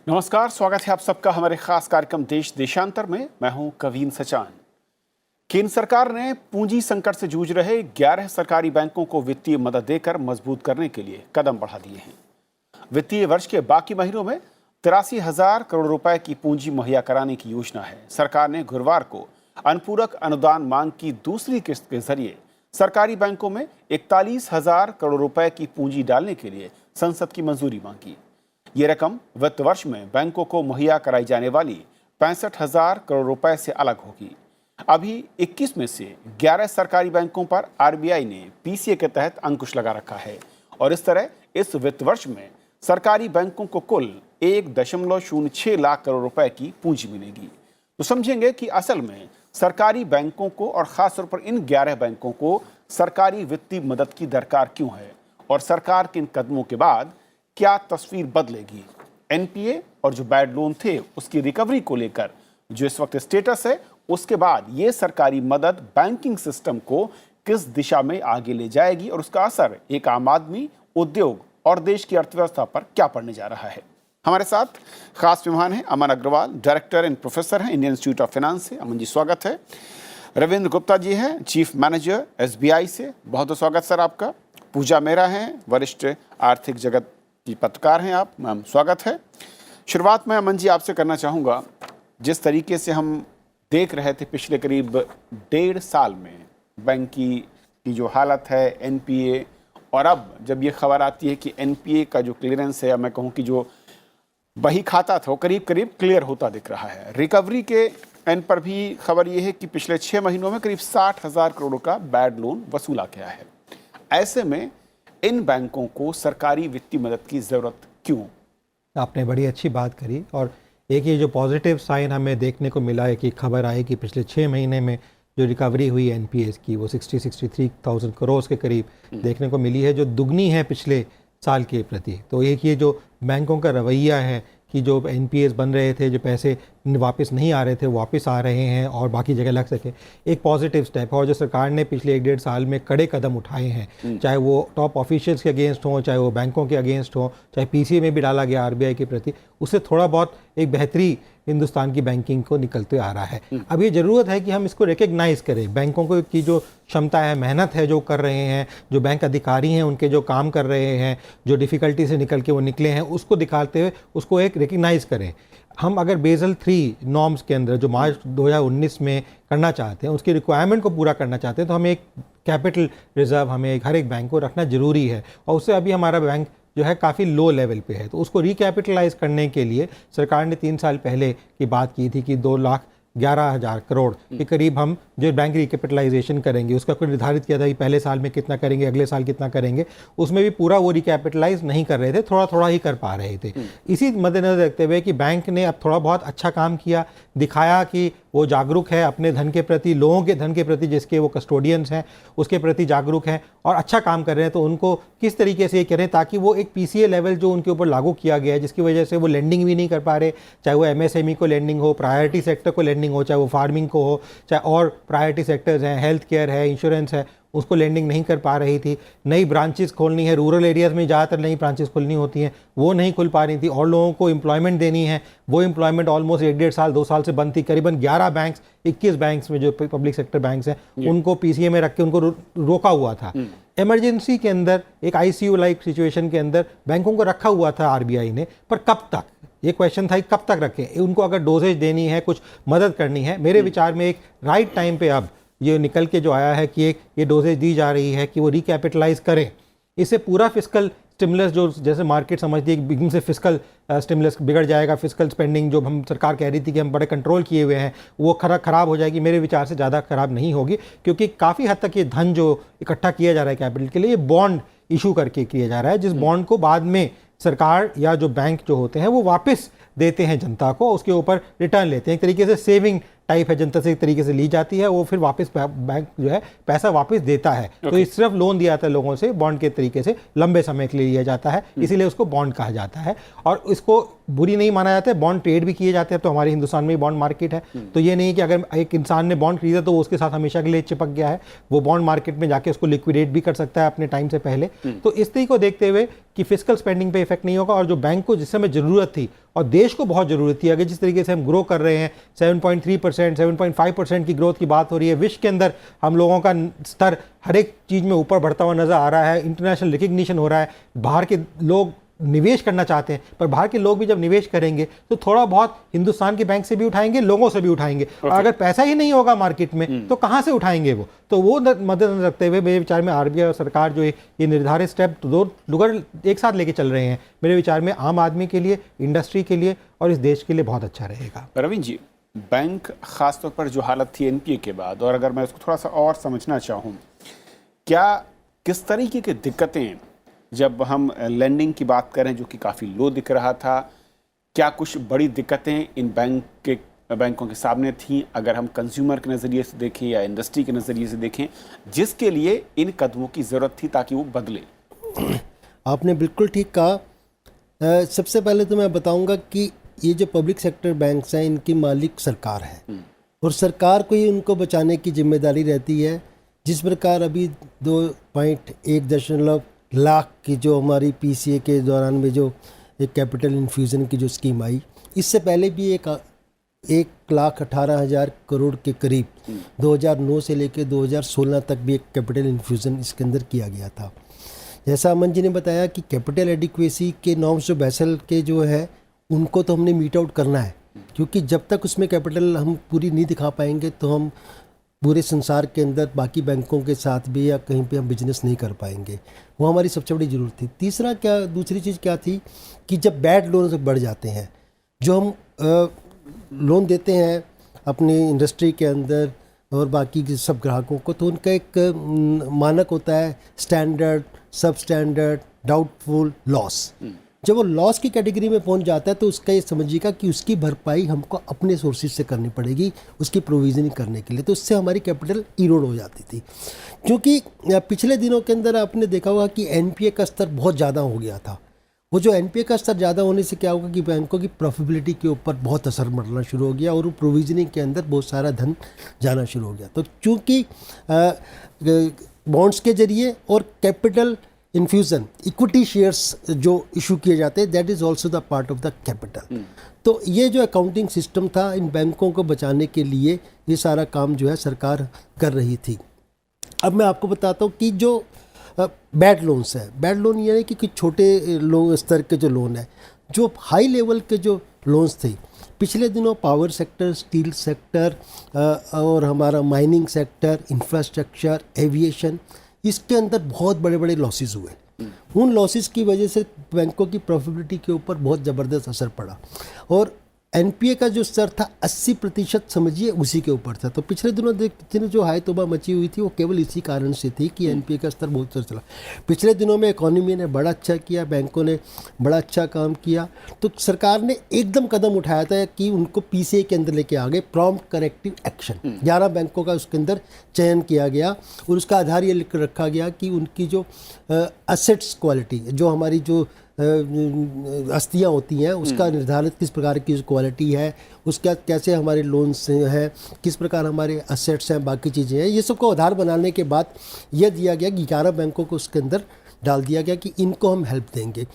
नमस्कार, स्वागत है आप सबका हमारे खास कार्यक्रम देश देशांतर में। मैं हूं कवीन सचान। केंद्र सरकार ने पूंजी संकट से जूझ रहे 11 सरकारी बैंकों को वित्तीय मदद देकर मजबूत करने के लिए कदम बढ़ा दिए हैं। वित्तीय वर्ष के बाकी महीनों में 83,000 करोड़ रुपए की पूंजी मुहैया कराने की योजना है। सरकार ने गुरुवार को अनुपूरक अनुदान मांग की दूसरी किस्त के जरिए सरकारी बैंकों में 41,000 करोड़ रुपए की पूंजी डालने के लिए संसद की मंजूरी मांगी। ये रकम वित्त वर्ष में बैंकों को मुहैया कराई जाने वाली 65,000 करोड़ रुपए से अलग होगी। अभी 21 में से 11 सरकारी बैंकों पर आरबीआई ने पीसीए के तहत अंकुश लगा रखा है और इस तरह इस वित्त वर्ष में सरकारी बैंकों को कुल 1.06 लाख करोड़ रुपए की पूंजी मिलेगी। तो समझेंगे कि असल में सरकारी बैंकों को और खासतौर पर इन 11 बैंकों को सरकारी वित्तीय मदद की दरकार क्यों है और सरकार के इन कदमों के बाद क्या तस्वीर बदलेगी। एनपीए और जो बैड लोन थे उसकी रिकवरी को लेकर जो इस वक्त स्टेटस है, उसके बाद ये सरकारी मदद बैंकिंग सिस्टम को किस दिशा में आगे ले जाएगी और उसका असर एक आम आदमी, उद्योग और देश की अर्थव्यवस्था पर क्या पड़ने जा रहा है। हमारे साथ खास मेहमान हैं अमन अग्रवाल, डायरेक्टर एंड प्रोफेसर हैं इंडियन इंस्टीट्यूट ऑफ फाइनेंस से। अमन जी स्वागत है। रविंद्र गुप्ता जी हैं, चीफ मैनेजर एसबीआई से। बहुत बहुत स्वागत सर आपका। पूजा मेहरा हैं, वरिष्ठ आर्थिक जगत की पत्रकार हैं आप, मैम स्वागत है। शुरुआत में अमन जी आपसे करना चाहूँगा, जिस तरीके से हम देख रहे थे पिछले करीब 1.5 साल में बैंक की जो हालत है, एनपीए, और अब जब ये खबर आती है कि एनपीए का जो क्लियरेंस है, या मैं कहूँ कि जो बही खाता था वो करीब करीब क्लियर होता दिख रहा है। रिकवरी के एंड पर भी खबर ये है कि पिछले 6 महीनों में करीब 60,000 करोड़ का बैड लोन वसूला गया है। ऐसे में इन बैंकों को सरकारी वित्तीय मदद की ज़रूरत क्यों? आपने बड़ी अच्छी बात करी। और एक ये जो पॉजिटिव साइन हमें देखने को मिला है कि खबर आई कि पिछले 6 महीने में जो रिकवरी हुई एनपीएस की वो 63,000 करोड़ के करीब देखने को मिली है, जो दुगनी है पिछले साल के प्रति। तो एक ये जो बैंकों का रवैया है कि जो एनपीएस बन रहे थे, जो पैसे वापस नहीं आ रहे थे, वापस आ रहे हैं और बाकी जगह लग सके, एक पॉजिटिव स्टेप है। और जो सरकार ने पिछले 1.5 साल में कड़े कदम उठाए हैं, चाहे वो टॉप ऑफिशियल्स के अगेंस्ट हों, चाहे वो बैंकों के अगेंस्ट हों, चाहे पीसीए में भी डाला गया आरबीआई के प्रति, उससे थोड़ा बहुत एक बेहतरी हिंदुस्तान की बैंकिंग को निकलते आ रहा है। अब ये ज़रूरत है कि हम इसको रिकग्नाइज़ करें। बैंकों को की जो क्षमता है, मेहनत है जो कर रहे हैं, जो बैंक अधिकारी हैं उनके जो काम कर रहे हैं, जो डिफ़िकल्टी से निकल के वो निकले हैं, उसको दिखाते हुए उसको एक रिकग्नाइज़ करें। हम अगर बेसल 3 नॉर्म्स के अंदर जो मार्च 2019 में करना चाहते हैं, उसकी रिक्वायरमेंट को पूरा करना चाहते हैं, तो हमें एक कैपिटल रिजर्व हमें हर एक बैंक को रखना ज़रूरी है। और उससे अभी हमारा बैंक जो है काफ़ी लो लेवल पे है। तो उसको रिकैपिटलाइज करने के लिए सरकार ने 3 साल पहले की बात की थी कि 2,11,000 करोड़ के करीब हम जो बैंक रिकैपिटलाइजेशन करेंगे, उसका कोई निर्धारित किया था कि पहले साल में कितना करेंगे, अगले साल कितना करेंगे। उसमें भी पूरा वो रिकैपिटलाइज नहीं कर रहे थे, थोड़ा थोड़ा ही कर पा रहे थे। इसी मद्देनजर रखते हुए कि बैंक ने अब थोड़ा बहुत अच्छा काम किया, दिखाया कि वो जागरूक है अपने धन के प्रति, लोगों के धन के प्रति, जिसके वो कस्टोडियंस हैं उसके प्रति जागरूक हैं और अच्छा काम कर रहे हैं। तो उनको किस तरीके से करें ताकि वो एक पीसीए लेवल जो उनके ऊपर लागू किया गया है, जिसकी वजह से वो लेंडिंग भी नहीं कर पा रहे, चाहे वो एमएसएमई को लेंडिंग हो, प्रायोरिटी सेक्टर को लेंडिंग हो, चाहे वो फार्मिंग को हो, चाहे और प्रायोरिटी सेक्टर्स हैं, हेल्थ केयर है, इंश्योरेंस है, उसको लेंडिंग नहीं कर पा रही थी। नई ब्रांचेस खोलनी है, रूरल एरियाज़ में ज़्यादातर नई ब्रांचेस खोलनी होती हैं, वो नहीं खुल पा रही थी। और लोगों को एम्प्लॉयमेंट देनी है, वो एम्प्लॉयमेंट ऑलमोस्ट 1.5 साल 2 साल से बंद थी। करीबन 11 बैंक्स, 21 बैंक्स में जो पब्लिक सेक्टर बैंक्स हैं उनको पीसीए में रख के उनको रोका हुआ था। इमरजेंसी के अंदर एक आईसीयू लाइक सिचुएशन के अंदर बैंकों को रखा हुआ था आरबीआई ने, पर कब तक, ये क्वेश्चन था कि कब तक रखें उनको। अगर डोजेज देनी है, कुछ मदद करनी है, मेरे विचार में एक राइट टाइम पे अब ये निकल के जो आया है कि एक ये डोजेज दी जा रही है कि वो रिकैपिटलाइज करें। इससे पूरा फिस्कल स्टिमुलस जो जैसे मार्केट समझती है कि बिगिन से फिस्कल स्टिमुलस बिगड़ जाएगा, फिस्कल स्पेंडिंग जो हम सरकार कह रही थी कि हम बड़े कंट्रोल किए हुए हैं, वो खराब हो जाएगी। मेरे विचार से ज़्यादा खराब नहीं होगी, क्योंकि काफ़ी हद तक ये धन जो इकट्ठा किया जा रहा है कैपिटल के लिए, ये बॉन्ड इशू करके किया जा रहा है, जिस बॉन्ड को बाद में सरकार या जो बैंक जो होते हैं वो वापस देते हैं जनता को, उसके ऊपर रिटर्न लेते हैं। एक तरीके से सेविंग टाइप है, जनता से एक तरीके से ली जाती है, वो फिर वापस बैंक जो है पैसा वापस देता है। तो ये सिर्फ लोन दिया जाता है लोगों से, बॉन्ड के तरीके से लंबे समय के लिए लिया जाता है, इसीलिए उसको बॉन्ड कहा जाता है। और इसको बुरी नहीं माना जाता है, बॉन्ड ट्रेड भी किए जाते हैं, तो हमारे हिंदुस्तान में बॉन्ड मार्केट है, तो ये नहीं कि अगर एक इंसान ने बॉन्ड खरीदा तो वो उसके साथ हमेशा के लिए चिपक गया है, वो बॉन्ड मार्केट में जाके उसको लिक्विडेट भी कर सकता है अपने टाइम से पहले। तो इस तरीके को देखते हुए कि फिस्कल स्पेंडिंग पे इफेक्ट नहीं होगा, और जो बैंक को जिस समय जरूरत थी और देश को बहुत जरूरत थी, अगर जिस तरीके से हम ग्रो कर रहे हैं 7.3%, 7.5% की ग्रोथ की बात हो रही है, विश्व के अंदर हम लोगों का स्तर हर एक चीज़ में ऊपर बढ़ता हुआ नजर आ रहा है, इंटरनेशनल रिकग्निशन हो रहा है, बाहर के लोग निवेश करना चाहते हैं, पर बाहर के लोग भी जब निवेश करेंगे तो थोड़ा बहुत हिंदुस्तान के बैंक से भी उठाएंगे, लोगों से भी उठाएंगे। और अगर पैसा ही नहीं होगा मार्केट में तो कहां से उठाएंगे वो, तो वो मद्देनजर रखते हुए मेरे विचार में आरबीआई और सरकार जो ये निर्धारित स्टेप दो डुगर एक साथ लेके चल रहे हैं, मेरे विचार में आम आदमी के लिए, इंडस्ट्री के लिए और इस देश के लिए बहुत अच्छा रहेगा। रवीन जी, बैंक खासतौर पर जो हालत थी एनपीए के बाद, और अगर मैं उसको थोड़ा सा और समझना चाहूँ, क्या किस तरीके की दिक्कतें जब हम लेंडिंग की बात करें जो कि काफ़ी लो दिख रहा था, क्या कुछ बड़ी दिक्कतें इन बैंकों के सामने थीं, अगर हम कंज्यूमर के नज़रिए से देखें या इंडस्ट्री के नज़रिए से देखें, जिसके लिए इन कदमों की ज़रूरत थी ताकि वो बदले? आपने बिल्कुल ठीक कहा। सबसे पहले तो मैं बताऊंगा कि ये जो पब्लिक सेक्टर बैंक्स हैं, इनकी मालिक सरकार है और सरकार को ही उनको बचाने की जिम्मेदारी रहती है। जिस प्रकार अभी 2.1 लाख की जो हमारी पीसीए के दौरान में जो एक कैपिटल इन्फ्यूज़न की जो स्कीम आई, इससे पहले भी 1,18,000 करोड़ के करीब 2009 से लेकर 2016 तक भी एक कैपिटल इन्फ्यूज़न इसके अंदर किया गया था। जैसा अमन जी ने बताया कि कैपिटल एडिक्वेसी के नॉर्म्स जो बैसल के जो है उनको तो हमने मीट आउट करना है, क्योंकि जब तक उसमें कैपिटल हम पूरी नहीं दिखा पाएंगे तो हम पूरे संसार के अंदर बाकी बैंकों के साथ भी या कहीं पे हम बिजनेस नहीं कर पाएंगे। वो हमारी सबसे बड़ी ज़रूरत थी। दूसरी चीज़ क्या थी कि जब बैड लोन बढ़ जाते हैं, जो हम लोन देते हैं अपनी इंडस्ट्री के अंदर और बाकी के सब ग्राहकों को, तो उनका एक मानक होता है स्टैंडर्ड, सब स्टैंडर्ड, डाउटफुल, लॉस। जब वो लॉस की कैटेगरी में पहुंच जाता है तो उसका ये समझिएगा कि उसकी भरपाई हमको अपने सोर्सेज से करनी पड़ेगी उसकी प्रोविजनिंग करने के लिए, तो उससे हमारी कैपिटल इरोड हो जाती थी। क्योंकि पिछले दिनों के अंदर आपने देखा होगा कि एनपीए का स्तर बहुत ज़्यादा हो गया था। वो जो एनपीए का स्तर ज़्यादा होने से क्या होगा कि बैंकों की प्रॉफिटेबिलिटी के ऊपर बहुत असर पड़ना शुरू हो गया और वो प्रोविजनिंग के अंदर बहुत सारा धन जाना शुरू हो गया। तो चूँकि बॉन्ड्स के जरिए और कैपिटल इन्फ्यूज़न, इक्विटी शेयर्स जो इशू किए जाते हैं, that is also the part of the capital. तो ये जो अकाउंटिंग सिस्टम था इन बैंकों को बचाने के लिए, ये सारा काम जो है सरकार कर रही थी। अब मैं आपको बताता हूँ कि जो बैड लोन्स है, बैड लोन ये है कि छोटे लोन स्तर के जो लोन है, जो हाई लेवल के जो लोन्स थे पिछले दिनों पावर सेक्टर, स्टील सेक्टर और हमारा माइनिंग सेक्टर, इंफ्रास्ट्रक्चर, एविएशन, इसके अंदर बहुत बड़े बड़े लॉसेस हुए। उन लॉसेस की वजह से बैंकों की प्रॉफिटेबिलिटी के ऊपर बहुत ज़बरदस्त असर पड़ा और एनपीए का जो स्तर था 80% समझिए उसी के ऊपर था। तो पिछले दिनों जो हाई तौबा मची हुई थी वो केवल इसी कारण से थी कि एनपीए का स्तर बहुत ऊपर चला। पिछले दिनों में इकोनॉमी ने बड़ा अच्छा किया, बैंकों ने बड़ा अच्छा काम किया, तो सरकार ने एकदम कदम उठाया था कि उनको पीसीए के अंदर लेके आ गए, प्रॉम्प्ट करेक्टिव एक्शन। 11 बैंकों का उसके अंदर चयन किया गया और उसका आधार ये लिख रखा गया कि उनकी जो असेट्स क्वालिटी, जो हमारी जो आस्तियाँ होती हैं, उसका निर्धारित किस प्रकार की क्वालिटी है, उसका कैसे हमारे लोन्स हैं, किस प्रकार हमारे असेट्स हैं, बाकी चीज़ें हैं, ये सबको आधार बनाने के बाद यह दिया गया कि 11 बैंकों को उसके अंदर डाल दिया गया कि इनको हम हेल्प देंगे।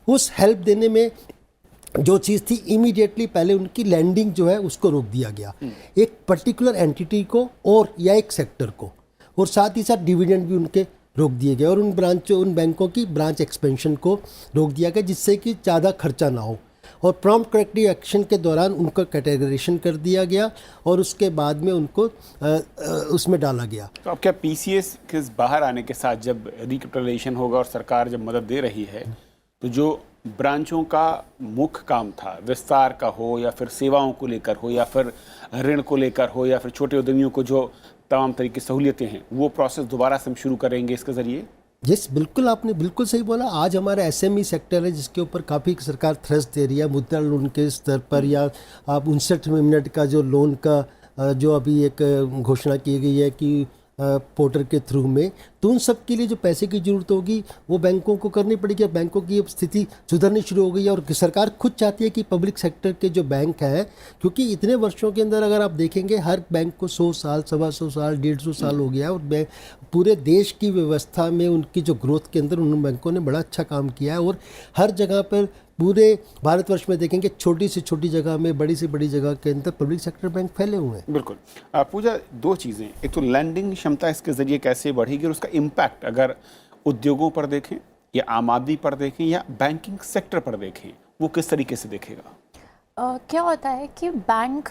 उस हेल्प देने में जो चीज़ थी, इमीडिएटली पहले उनकी लैंडिंग जो है उसको रोक दिया गया, एक पर्टिकुलर एंटिटी को और या एक सेक्टर को, और साथ ही साथ डिविडेंड भी उनके रोक दिए गए और उन बैंकों की ब्रांच एक्सपेंशन को रोक दिया गया जिससे कि ज़्यादा खर्चा ना हो। और प्रॉम्प्ट करेक्टिव एक्शन के दौरान उनका कैटेगराइजेशन कर दिया गया और उसके बाद में उनको उसमें डाला गया। तो अब क्या पीसीए के बाहर आने के साथ जब रिकैपिटलाइजेशन होगा और सरकार जब मदद दे रही है, तो जो ब्रांचों का मुख्य काम था, विस्तार का हो या फिर सेवाओं को लेकर हो या फिर ऋण को लेकर हो या फिर छोटे उद्यमियों को जो तमाम तरीके की सहूलियतें हैं, वो प्रोसेस दोबारा से हम शुरू करेंगे इसके ज़रिए? यस, बिल्कुल, आपने बिल्कुल सही बोला। आज हमारा एसएमई सेक्टर है जिसके ऊपर काफ़ी सरकार थ्रस्ट दे रही है मुद्रा लोन के स्तर पर, या आप 59 मिनट का जो लोन का जो अभी एक घोषणा की गई है कि पोर्टल के थ्रू में, तो उन सब के लिए जो पैसे की जरूरत होगी वो बैंकों को करनी पड़ेगी। बैंकों की अब स्थिति सुधरनी शुरू हो गई है और सरकार खुद चाहती है कि पब्लिक सेक्टर के जो बैंक हैं, क्योंकि इतने वर्षों के अंदर अगर आप देखेंगे हर बैंक को 100 साल, 125 साल, 150 साल हो गया और पूरे देश की व्यवस्था में उनकी जो ग्रोथ के अंदर उन बैंकों ने बड़ा अच्छा काम किया है। और हर जगह पर पूरे भारतवर्ष में देखेंगे छोटी से छोटी जगह में, बड़ी से बड़ी जगह के अंदर पब्लिक सेक्टर बैंक फैले हुए हैं। बिल्कुल। पूजा, दो चीज़ें, एक तो लैंडिंग क्षमता इसके जरिए कैसे बढ़ेगी और उसका इम्पैक्ट अगर उद्योगों पर देखें या आम आदमी पर देखें या बैंकिंग सेक्टर पर देखें, वो किस तरीके से देखेगा? क्या होता है कि बैंक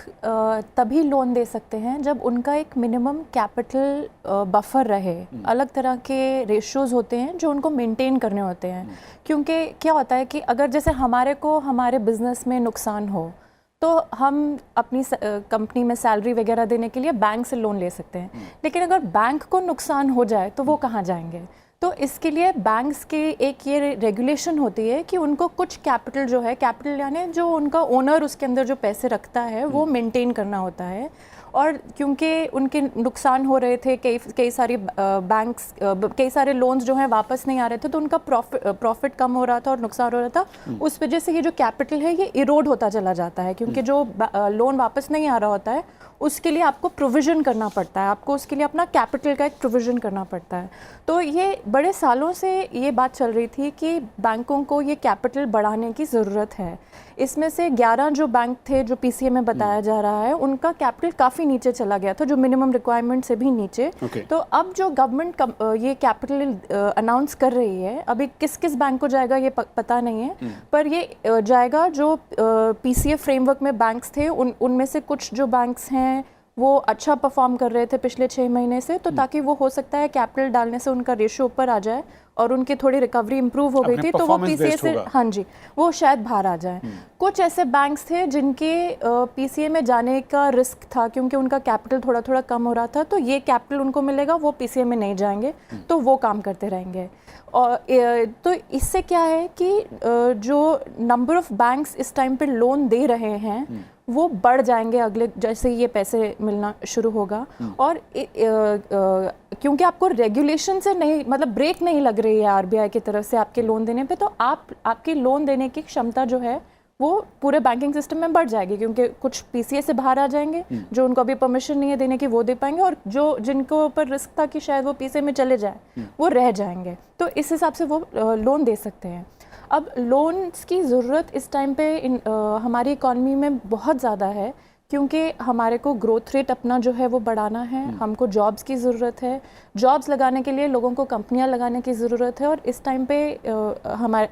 तभी लोन दे सकते हैं जब उनका एक मिनिमम कैपिटल बफर रहे। अलग तरह के रेशियोज़ होते हैं जो उनको मेंटेन करने होते हैं, क्योंकि क्या होता है कि अगर जैसे हमारे को हमारे बिजनेस में नुकसान हो तो हम अपनी कंपनी में सैलरी वगैरह देने के लिए बैंक से लोन ले सकते हैं, लेकिन अगर बैंक को नुकसान हो जाए तो वो कहाँ जाएंगे? तो इसके लिए बैंक्स की एक ये रेगुलेशन होती है कि उनको कुछ कैपिटल जो है, कैपिटल यानी जो उनका ओनर उसके अंदर जो पैसे रखता है वो मेंटेन करना होता है। और क्योंकि उनके नुकसान हो रहे थे, कई सारी बैंक्स, कई सारे लोन्स जो हैं वापस नहीं आ रहे थे, तो उनका प्रॉफिट कम हो रहा था और नुकसान हो रहा था। उस वजह से ये जो कैपिटल है ये इरोड होता चला जाता है, क्योंकि जो लोन वापस नहीं आ रहा होता है उसके लिए आपको प्रोविज़न करना पड़ता है, आपको उसके लिए अपना कैपिटल का एक प्रोविज़न करना पड़ता है। तो ये बड़े सालों से ये बात चल रही थी कि बैंकों को ये कैपिटल बढ़ाने की ज़रूरत है। इसमें से 11 जो बैंक थे जो पीसीए में बताया जा रहा है, उनका कैपिटल काफ़ी नीचे चला गया था, जो मिनिमम रिक्वायरमेंट से भी नीचे। तो अब जो गवर्नमेंट ये कैपिटल अनाउंस कर रही है, अभी किस किस बैंक को जाएगा ये पता नहीं है, पर ये जाएगा जो पीसीए फ्रेमवर्क में बैंक्स थे उनमें से कुछ जो बैंक्स हैं वो अच्छा परफॉर्म कर रहे थे पिछले 6 महीने से, तो ताकि वो हो सकता है कैपिटल डालने से उनका रेशियो ऊपर आ जाए और उनकी थोड़ी रिकवरी इंप्रूव हो गई थी, तो वो पीसीए से, हाँ जी, वो शायद बाहर आ जाए। कुछ ऐसे बैंक्स थे जिनके पीसीए में जाने का रिस्क था क्योंकि उनका कैपिटल थोड़ा थोड़ा कम हो रहा था, तो ये कैपिटल उनको मिलेगा, वो पीसीए में नहीं जाएंगे, तो वो काम करते रहेंगे। और तो इससे क्या है कि जो नंबर ऑफ बैंक्स इस टाइम पे लोन दे रहे हैं वो बढ़ जाएंगे अगले, जैसे ये पैसे मिलना शुरू होगा। और क्योंकि आपको रेगुलेशन से नहीं, मतलब ब्रेक नहीं लग रही है आरबीआई की तरफ से आपके लोन देने पे, तो आपकी लोन देने की क्षमता जो है वो पूरे बैंकिंग सिस्टम में बढ़ जाएगी, क्योंकि कुछ पीसीए से बाहर आ जाएंगे जो उनको अभी परमिशन नहीं है देने की, वो दे पाएंगे, और जो जिनको ऊपर रिस्क था कि शायद वो पीसीए में चले जाए वो रह जाएंगे। तो इस हिसाब से वो लोन दे सकते हैं। अब लोन्स की ज़रूरत इस टाइम पे हमारी इकॉनमी में बहुत ज़्यादा है, क्योंकि हमारे को ग्रोथ रेट अपना जो है वो बढ़ाना है, हमको जॉब्स की ज़रूरत है, जॉब्स लगाने के लिए लोगों को कंपनियां लगाने की ज़रूरत है, और इस टाइम पे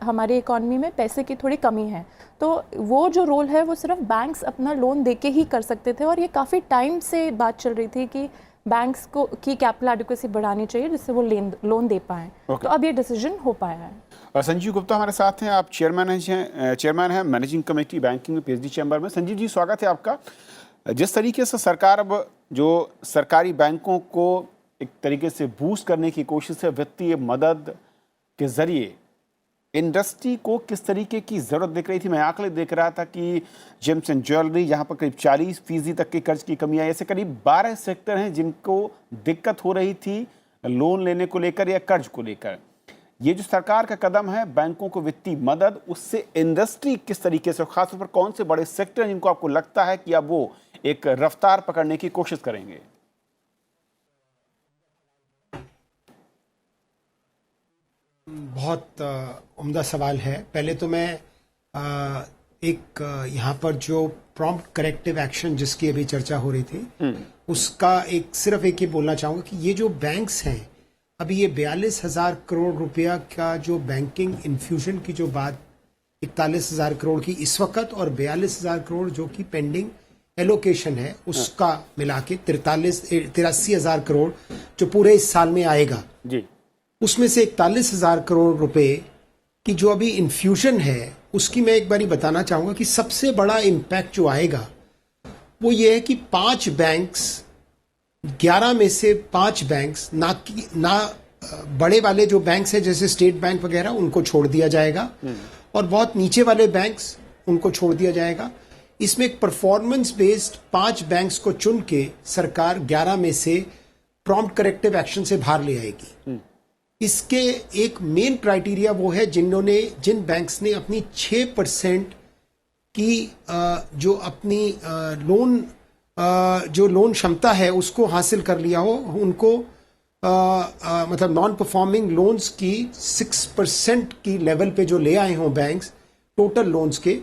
हमारी इकॉनमी में पैसे की थोड़ी कमी है। तो वो जो रोल है वो सिर्फ बैंक्स अपना लोन देके ही कर सकते थे, और ये काफ़ी टाइम से बात चल रही थी कि बैंक्स को की कैपिटल एडिक्वेसी बढ़ानी चाहिए जिससे वो लोन दे पाएँ। तो अब ये डिसीजन हो पाया है। संजीव गुप्ता हमारे साथ हैं, आप चेयरमैन हैं मैनेजिंग कमेटी बैंकिंग में पीएचडी चैम्बर में। संजीव जी, स्वागत है आपका। जिस तरीके से सरकार अब जो सरकारी बैंकों को एक तरीके से बूस्ट करने की कोशिश है वित्तीय मदद के जरिए, इंडस्ट्री को किस तरीके की ज़रूरत दिख रही थी? मैं आंकड़े देख रहा था कि जेम्स एंड ज्वेलरी, यहाँ पर करीब 40% तक के कर्ज की कमी आई। ऐसे करीब 12 सेक्टर हैं जिनको दिक्कत हो रही थी लोन लेने को लेकर या कर्ज को लेकर। ये जो सरकार का कदम है बैंकों को वित्तीय मदद, उससे इंडस्ट्री किस तरीके से, खासतौर पर कौन से बड़े सेक्टर हैं जिनको आपको लगता है कि अब वो एक रफ्तार पकड़ने की कोशिश करेंगे? बहुत उम्दा सवाल है। पहले तो मैं एक यहाँ पर जो प्रॉम्प्ट करेक्टिव एक्शन जिसकी अभी चर्चा हो रही थी उसका सिर्फ एक ही बोलना चाहूँगा कि ये जो बैंक्स हैं, अभी ये 42,000 करोड़ रुपया का जो बैंकिंग इन्फ्यूजन की जो बात 41,000 करोड़ की इस वक्त और 42,000 करोड़ जो कि पेंडिंग एलोकेशन है उसका मिला के 83,000 करोड़ जो पूरे इस साल में आएगा जी, उसमें से 41,000 करोड़ रुपए की जो अभी इन्फ्यूजन है उसकी मैं एक बारी बताना चाहूंगा कि सबसे बड़ा इम्पैक्ट जो आएगा वो ये है कि 5 बैंक्स, 11 में से 5 बैंक्स ना बड़े वाले जो बैंक्स हैं जैसे स्टेट बैंक वगैरह उनको छोड़ दिया जाएगा और बहुत नीचे वाले बैंक्स उनको छोड़ दिया जाएगा। इसमें एक परफॉर्मेंस बेस्ड 5 बैंक्स को चुन के सरकार 11 में से प्रॉम्प्ट करेक्टिव एक्शन से बाहर ले आएगी। इसके एक मेन क्राइटेरिया वो है जिन बैंक्स ने अपनी 6% की जो अपनी लोन क्षमता है उसको हासिल कर लिया हो, उनको मतलब नॉन परफॉर्मिंग लोन्स की 6% की लेवल पे जो ले आए हों बैंक्स टोटल लोन्स के,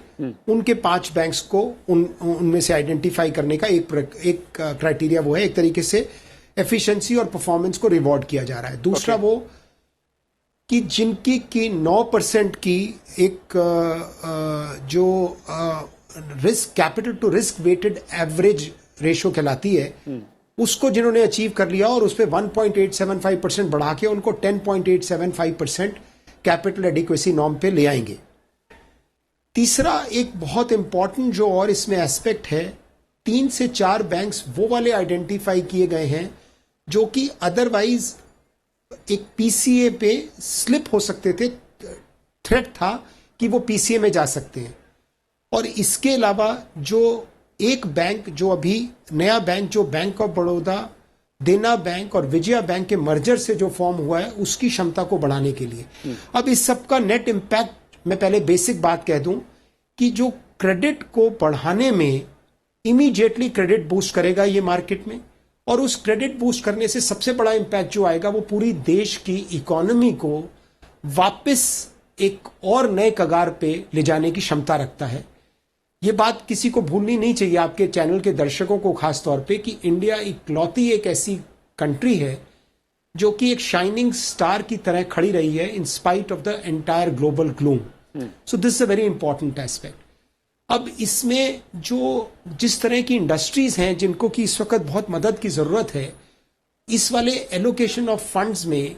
उनके 5 बैंक्स को उनमें से आइडेंटिफाई करने का एक क्राइटेरिया वो है। एक तरीके से एफिशिएंसी और परफॉर्मेंस को रिवॉर्ड किया जा रहा है। दूसरा वो कि जिनकी की 9% की एक जो risk capital to risk weighted average ratio कहलाती है, उसको जिन्होंने अचीव कर लिया और उस पर 1.875% बढ़ा के उनको 10.875% कैपिटल एडिक्वेसी नॉर्म पे ले आएंगे। तीसरा एक बहुत इंपॉर्टेंट जो और इसमें एस्पेक्ट है, 3 से 4 बैंक्स वो वाले आइडेंटिफाई किए गए हैं जो कि अदरवाइज एक पीसीए पे स्लिप हो सकते थे, थ्रेट था कि वो पीसीए में जा सकते हैं। और इसके अलावा जो एक बैंक जो अभी नया बैंक जो बैंक ऑफ बड़ौदा, देना बैंक और विजया बैंक के मर्जर से जो फॉर्म हुआ है उसकी क्षमता को बढ़ाने के लिए। अब इस सब का नेट इम्पैक्ट, मैं पहले बेसिक बात कह दूं कि जो क्रेडिट को बढ़ाने में इमीडिएटली क्रेडिट बूस्ट करेगा ये मार्केट में, और उस क्रेडिट बूस्ट करने से सबसे बड़ा इंपैक्ट जो आएगा वो पूरी देश की इकोनॉमी को वापस एक और नए कगार पे ले जाने की क्षमता रखता है। ये बात किसी को भूलनी नहीं चाहिए, आपके चैनल के दर्शकों को खास तौर पे, कि इंडिया इकलौती एक ऐसी कंट्री है जो कि एक शाइनिंग स्टार की तरह खड़ी रही है in spite of the entire global gloom. So this is a very important aspect. अब इसमें जो जिस तरह की इंडस्ट्रीज हैं जिनको कि इस वक्त बहुत मदद की जरूरत है, इस वाले एलोकेशन ऑफ फंड्स में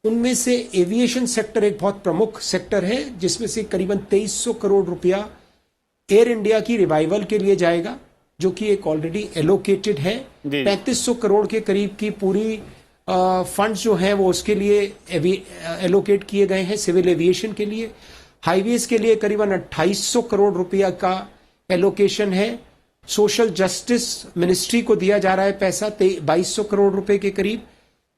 उनमें से एविएशन सेक्टर एक बहुत प्रमुख सेक्टर है, जिसमें से करीबन 2300 करोड़ रुपया एयर इंडिया की रिवाइवल के लिए जाएगा, जो कि एक ऑलरेडी एलोकेटेड है। 3500 करोड़ के करीब की पूरी फंड्स जो हैं वो उसके लिए एलोकेट किए गए हैं सिविल एविएशन के लिए। हाईवेज के लिए करीबन 2800 करोड़ रुपया का एलोकेशन है। सोशल जस्टिस मिनिस्ट्री को दिया जा रहा है पैसा 2200 करोड़ रुपए के करीब।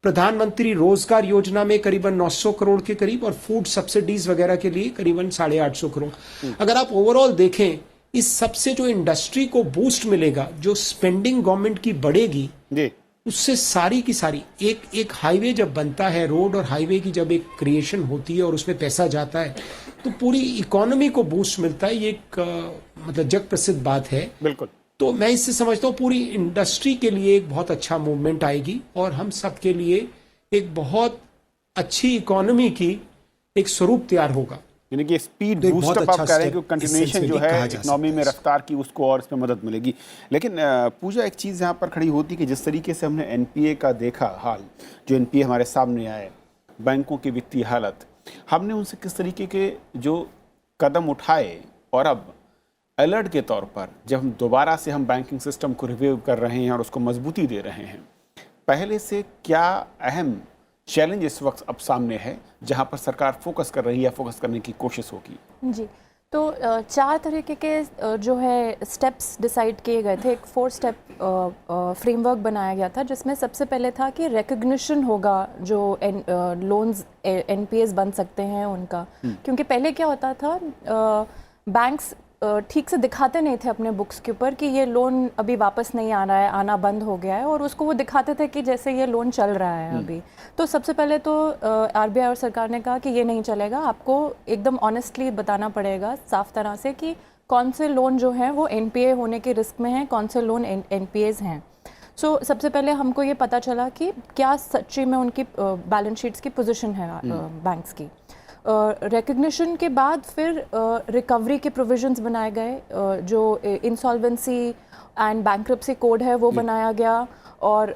प्रधानमंत्री रोजगार योजना में करीबन 900 करोड़ के करीब, और फूड सब्सिडीज वगैरह के लिए करीबन 850 करोड़। अगर आप ओवरऑल देखें, इस सबसे जो इंडस्ट्री को बूस्ट मिलेगा, जो स्पेंडिंग गवर्नमेंट की बढ़ेगी, उससे सारी की सारी एक हाईवे जब बनता है, रोड और हाईवे की जब एक क्रिएशन होती है और उसमें पैसा जाता है तो पूरी इकोनॉमी को बूस्ट मिलता है। ये एक मतलब जग प्रसिद्ध बात है। बिल्कुल। तो मैं इससे समझता हूँ पूरी इंडस्ट्री के लिए एक बहुत अच्छा मूवमेंट आएगी और हम सब के लिए एक बहुत अच्छी इकोनॉमी की एक स्वरूप तैयार होगा। यानी कि स्पीड बूस्ट अप आप कह रहे हैं कि कंटिन्यूएशन जो है इकोनॉमी में रफ्तार की, उसको और इसमें मदद मिलेगी। लेकिन पूजा, एक चीज़ यहाँ पर खड़ी होती है कि जिस तरीके से हमने एनपीए का देखा हाल, जो एनपीए हमारे सामने आए, बैंकों की वित्तीय हालत, हमने उनसे किस तरीके के जो कदम उठाए, और अब अलर्ट के तौर पर जब हम दोबारा से हम बैंकिंग सिस्टम को रिव्यू कर रहे हैं और उसको मजबूती दे रहे हैं, पहले से क्या अहम चैलेंज इस वक्त अब सामने है जहां पर सरकार फोकस कर रही है या फोकस करने की कोशिश होगी? जी, तो 4 तरीके के जो है स्टेप्स डिसाइड किए गए थे। एक 4 स्टेप फ्रेमवर्क बनाया गया था, जिसमें सबसे पहले था कि रिकग्निशन होगा जो लोन्स एनपीएस बन सकते हैं उनका। क्योंकि पहले क्या होता था, बैंक्स ठीक से दिखाते नहीं थे अपने बुक्स के ऊपर कि ये लोन अभी वापस नहीं आ रहा है, आना बंद हो गया है, और उसको वो दिखाते थे कि जैसे ये लोन चल रहा है अभी। तो सबसे पहले तो आरबीआई और सरकार ने कहा कि ये नहीं चलेगा, आपको एकदम ऑनेस्टली बताना पड़ेगा साफ तरह से कि कौन से लोन जो हैं वो एनपीए होने के रिस्क में हैं, कौन से लोन एनपीएज हैं। सो सबसे पहले हमको ये पता चला कि क्या सच्ची में उनकी बैलेंस शीट्स की पोजीशन है बैंक्स की। रिकग्निशन के बाद फिर रिकवरी के प्रोविजंस बनाए गए, जो इंसॉल्वेंसी एंड बैंक्रप्सी कोड है वो बनाया गया, और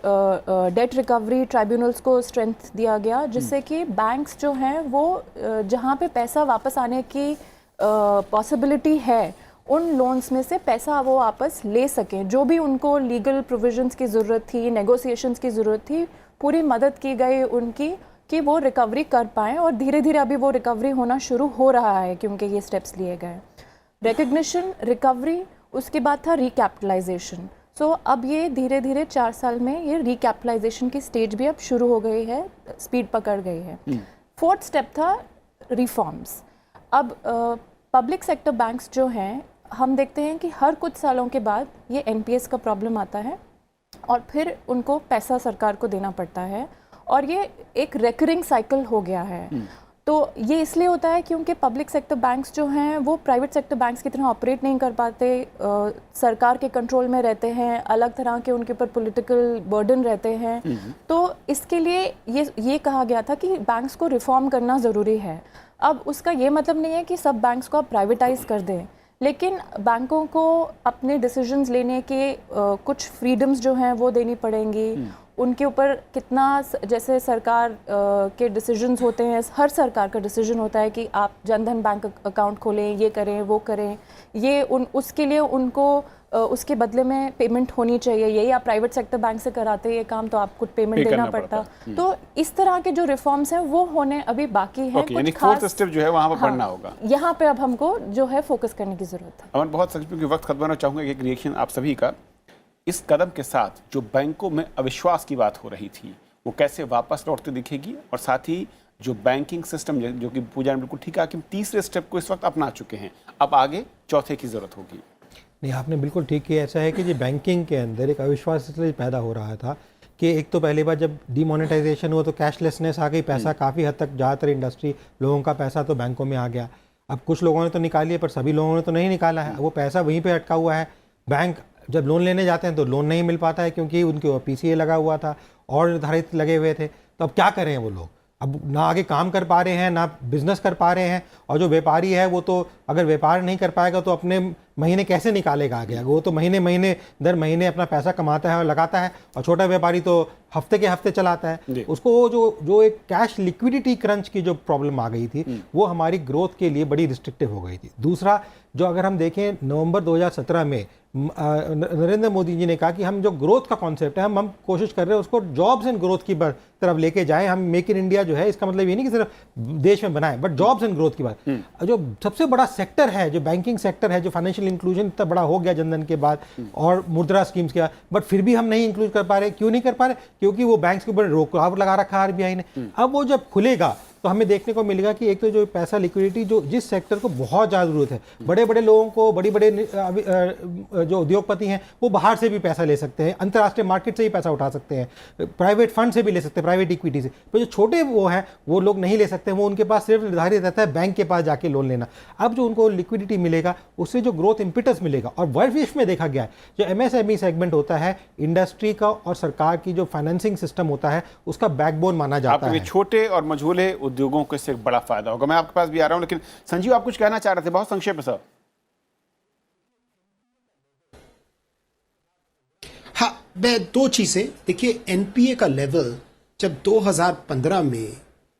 डेट रिकवरी ट्राइब्यूनल्स को स्ट्रेंथ दिया गया, जिससे कि बैंक्स जो हैं वो जहाँ पे पैसा वापस आने की पॉसिबिलिटी है उन लोन्स में से पैसा वो वापस ले सकें। जो भी उनको लीगल प्रोविजंस की ज़रूरत थी, नेगोशिएशंस की ज़रूरत थी, पूरी मदद की गई उनकी कि वो रिकवरी कर पाएँ, और धीरे धीरे अभी वो रिकवरी होना शुरू हो रहा है क्योंकि ये स्टेप्स लिए गए। रिकग्निशन, रिकवरी, उसके बाद था रिकैपिटलाइजेशन। सो अब ये धीरे धीरे 4 साल में ये रिकैपिटलाइजेशन की स्टेज भी अब शुरू हो गई है, स्पीड पकड़ गई है। फोर्थ स्टेप था रिफॉर्म्स। अब पब्लिक सेक्टर बैंक्स जो हैं, हम देखते हैं कि हर कुछ सालों के बाद ये एनपीएस का प्रॉब्लम आता है और फिर उनको पैसा सरकार को देना पड़ता है और ये एक रेकरिंग साइकिल हो गया है। तो ये इसलिए होता है क्योंकि पब्लिक सेक्टर बैंक्स जो हैं वो प्राइवेट सेक्टर बैंक्स की तरह ऑपरेट नहीं कर पाते, सरकार के कंट्रोल में रहते हैं, अलग तरह के उनके ऊपर पॉलिटिकल बर्डन रहते हैं। तो इसके लिए ये कहा गया था कि बैंक्स को रिफॉर्म करना ज़रूरी है। अब उसका ये मतलब नहीं है कि सब बैंक्स को आप प्राइवेटाइज कर दें, लेकिन बैंकों को अपने डिसीजंस लेने के कुछ फ्रीडम्स जो हैं वो देनी पड़ेंगी। उनके ऊपर कितना, जैसे सरकार के डिसीजंस होते हैं, हर सरकार का डिसीजन होता है कि आप जनधन बैंक अकाउंट खोलें, ये करें वो करें, ये उसके लिए उनको उसके बदले में पेमेंट होनी चाहिए। यही आप प्राइवेट सेक्टर बैंक से कराते ये काम तो आपको पेमेंट देना पड़ता। तो इस तरह के जो रिफॉर्म्स हैं वो होने अभी बाकी हैं। यानी फोर्थ स्टेप जो है वहाँ पर बढ़ना होगा। यहाँ पे अब हमको जो है फोकस करने की जरूरत है। अमन, बहुत सच में वक्त खत्म होना चाहूँगा, एक रिएक्शन आप सभी का इस कदम के साथ जो बैंकों में अविश्वास की बात हो रही थी वो कैसे वापस लौटते दिखेगी, और साथ ही जो बैंकिंग सिस्टम जो कि पूजा ने बिल्कुल ठीक है कि हम तीसरे स्टेप को इस वक्त अपना चुके हैं, अब आगे चौथे की जरूरत होगी। नहीं, आपने बिल्कुल ठीक किया। ऐसा है कि जो बैंकिंग के अंदर एक अविश्वास इसलिए पैदा हो रहा था कि एक तो पहली बार जब डिमोनेटाइजेशन हुआ तो कैशलेसनेस आ गई, पैसा काफ़ी हद तक ज़्यादातर इंडस्ट्री लोगों का पैसा तो बैंकों में आ गया। अब कुछ लोगों ने तो निकाली है पर सभी लोगों ने तो नहीं निकाला है, वो पैसा वहीं पे अटका हुआ है। बैंक जब लोन लेने जाते हैं तो लोन नहीं मिल पाता है क्योंकि उनके ऊपर पीसीए लगा हुआ था और निर्धारित लगे हुए थे। तो अब क्या करें वो लोग, अब ना आगे काम कर पा रहे हैं ना बिजनेस कर पा रहे हैं, और जो व्यापारी है वो तो अगर व्यापार नहीं कर पाएगा तो अपने महीने कैसे निकालेगा आगे, वो तो महीने दर महीने अपना पैसा कमाता है और लगाता है, और छोटा व्यापारी तो हफ्ते के हफ्ते चलाता है। उसको जो एक कैश लिक्विडिटी क्रंच की जो प्रॉब्लम आ गई थी वो हमारी ग्रोथ के लिए बड़ी रिस्ट्रिक्टिव हो गई थी। दूसरा, जो अगर हम देखें नवंबर 2017 में नरेंद्र मोदी जी ने कहा कि हम जो ग्रोथ का कॉन्सेप्ट है हम कोशिश कर रहे हैं उसको जॉब्स एंड ग्रोथ की तरफ लेके जाएं। हम मेक इन इंडिया जो है इसका मतलब ये नहीं कि सिर्फ देश में बनाएं, बट जॉब्स एंड ग्रोथ की बात। जो सबसे बड़ा सेक्टर है, जो बैंकिंग सेक्टर है, जो फाइनेंशियल इंक्लूजन इतना बड़ा हो गया जनधन के बाद और मुद्रा स्कीम्स के बाद, बट फिर भी हम नहीं इंक्लूड कर पा रहे। क्यों नहीं कर पा रहे? क्योंकि वो बैंक्स के ऊपर रोक लगा रखा है आरबीआई ने। अब वो जब खुलेगा तो हमें देखने को मिलेगा कि एक तो जो पैसा लिक्विडिटी जो जिस सेक्टर को बहुत ज़्यादा जरूरत है, बड़े बड़े लोगों को, बड़े जो उद्योगपति हैं वो बाहर से भी पैसा ले सकते हैं, अंतर्राष्ट्रीय मार्केट से ही पैसा उठा सकते हैं, प्राइवेट फंड से भी ले सकते हैं, प्राइवेट इक्विटी से। तो जो छोटे वो हैं वो लोग नहीं ले सकते, वो उनके पास सिर्फ निर्धारित रहता है बैंक के पास जाके लोन लेना। अब जो उनको लिक्विडिटी मिलेगा उससे जो ग्रोथ इंपिटस मिलेगा, और वर्ल्ड विश्व में देखा गया है जो एमएसएमई सेगमेंट होता है इंडस्ट्री का और सरकार की जो फाइनेंसिंग सिस्टम होता है उसका बैकबोन माना जाता है। छोटे और मझोले उद्योगों को इससे एक बड़ा फायदा होगा। मैं आपके पास भी आ रहा हूं, लेकिन संजीव आप कुछ कहना चाह रहे थे बहुत संक्षेप में सर। हाँ, मैं दो चीजें, देखिए एनपीए का लेवल जब 2015 में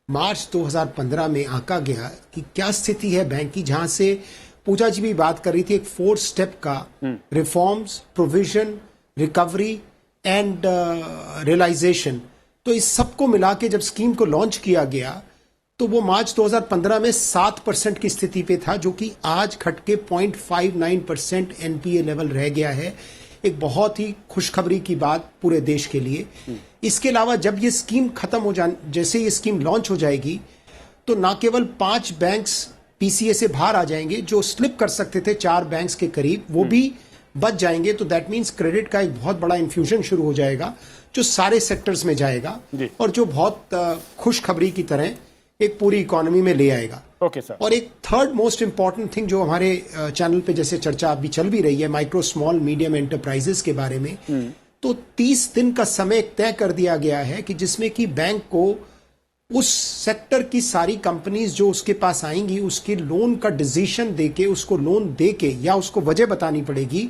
मार्च 2015 में आंका गया कि क्या स्थिति है बैंक की, जहां से पूजा जी भी बात कर रही थी, एक 4 स्टेप का reforms, provision, recovery and realization, तो इस सबको मिला के जब स्कीम को लॉन्च किया गया तो वो मार्च 2015 में 7% की स्थिति पे था, जो कि आज घट के 0.59% एनपीए लेवल रह गया है। एक बहुत ही खुशखबरी की बात पूरे देश के लिए। इसके अलावा जब ये स्कीम खत्म हो जैसे ये स्कीम लॉन्च हो जाएगी तो ना केवल 5 बैंक्स पीसीए से बाहर आ जाएंगे, जो स्लिप कर सकते थे 4 बैंक्स के करीब, वो भी बच जाएंगे। तो दैट मीन्स क्रेडिट का एक बहुत बड़ा इन्फ्यूजन शुरू हो जाएगा जो सारे सेक्टर्स में जाएगा और जो बहुत खुशखबरी की तरह एक पूरी इकोनॉमी में ले आएगा। Okay sir. और एक थर्ड मोस्ट इंपॉर्टेंट थिंग जो हमारे चैनल पे जैसे चर्चा अभी चल भी रही है माइक्रो स्मॉल मीडियम एंटरप्राइजेस के बारे में, तो 30 दिन का समय तय कर दिया गया है कि जिसमें कि बैंक को उस सेक्टर की सारी कंपनीज जो उसके पास आएंगी उसके लोन का डिसीजन देके, उसको लोन देके या उसको वजह बतानी पड़ेगी।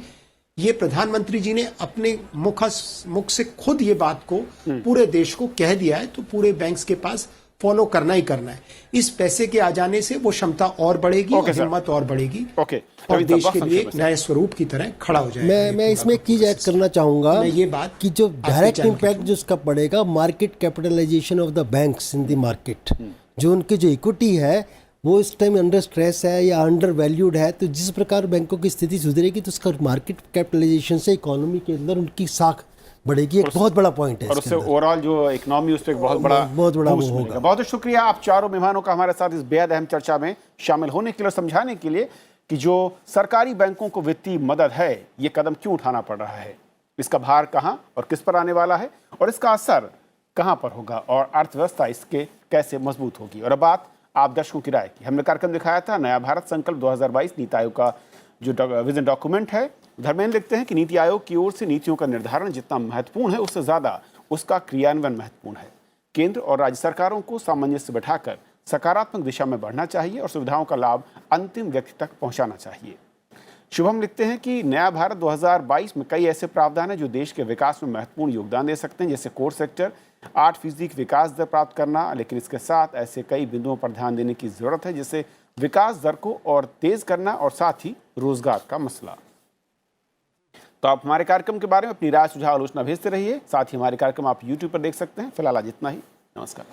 ये प्रधानमंत्री जी ने अपने मुख से खुद ये बात को पूरे देश को कह दिया है, तो पूरे बैंक्स के पास फॉलो करना ही करना है। इस पैसे के आ जाने से वो क्षमता और बढ़ेगी और हिम्मत और बढ़ेगी और देश के लिए एक नए स्वरूप की तरह खड़ा हो जाएगा। मैं इसमें एक चीज ऐड करना चाहूंगा, मैं ये बात कि जो डायरेक्ट इम्पैक्ट जो उसका पड़ेगा, market capitalization of the banks in the market, जो उनकी जो इक्विटी है वो इस टाइम अंडर स्ट्रेस है या अंडर वैल्यूड है, तो जिस प्रकार बैंकों की स्थिति सुधरेगी तो उसका मार्केट कैपिटलाइजेशन से इकोनॉमी के अंदर उनकी साख बढ़ेगी। एक बहुत बड़ा पॉइंट है और उससे ओवरऑल जो इकोनॉमी उस पर बहुत बड़ा boost वो होगा। मिलेगा। बहुत शुक्रिया आप चारों मेहमानों का हमारे साथ इस बेहद अहम चर्चा में शामिल होने के लिए और समझाने के लिए कि जो सरकारी बैंकों को वित्तीय मदद है ये कदम क्यों उठाना पड़ रहा है, इसका भार कहां और किस पर आने वाला है और इसका असर कहां पर होगा और अर्थव्यवस्था इसके कैसे मजबूत होगी। और अब बात आप दर्शकों की राय की। हमने कार्यक्रम दिखाया था नया भारत संकल्प 2022 नीति आयोग का जो विजन डॉक्यूमेंट है। धर्मेंद्र लिखते हैं कि नीति आयोग की ओर से नीतियों का निर्धारण जितना महत्वपूर्ण है उससे ज्यादा उसका क्रियान्वयन महत्वपूर्ण है। केंद्र और राज्य सरकारों को सामंजस्य बैठाकर सकारात्मक दिशा में बढ़ना चाहिए और सुविधाओं का लाभ अंतिम व्यक्ति तक पहुंचाना चाहिए। शुभम लिखते हैं कि नया भारत 2022 में कई ऐसे प्रावधान हैं जो देश के विकास में महत्वपूर्ण योगदान दे सकते हैं, जैसे कोर सेक्टर 8% की विकास दर प्राप्त करना, लेकिन इसके साथ ऐसे कई बिंदुओं पर ध्यान देने की जरूरत है, जैसे विकास दर को और तेज करना और साथ ही रोजगार का मसला। तो आप हमारे कार्यक्रम के बारे में अपनी राय सुझाव आलोचना भेजते रहिए। साथ ही हमारे कार्यक्रम आप YouTube पर देख सकते हैं। फिलहाल आज इतना ही। नमस्कार।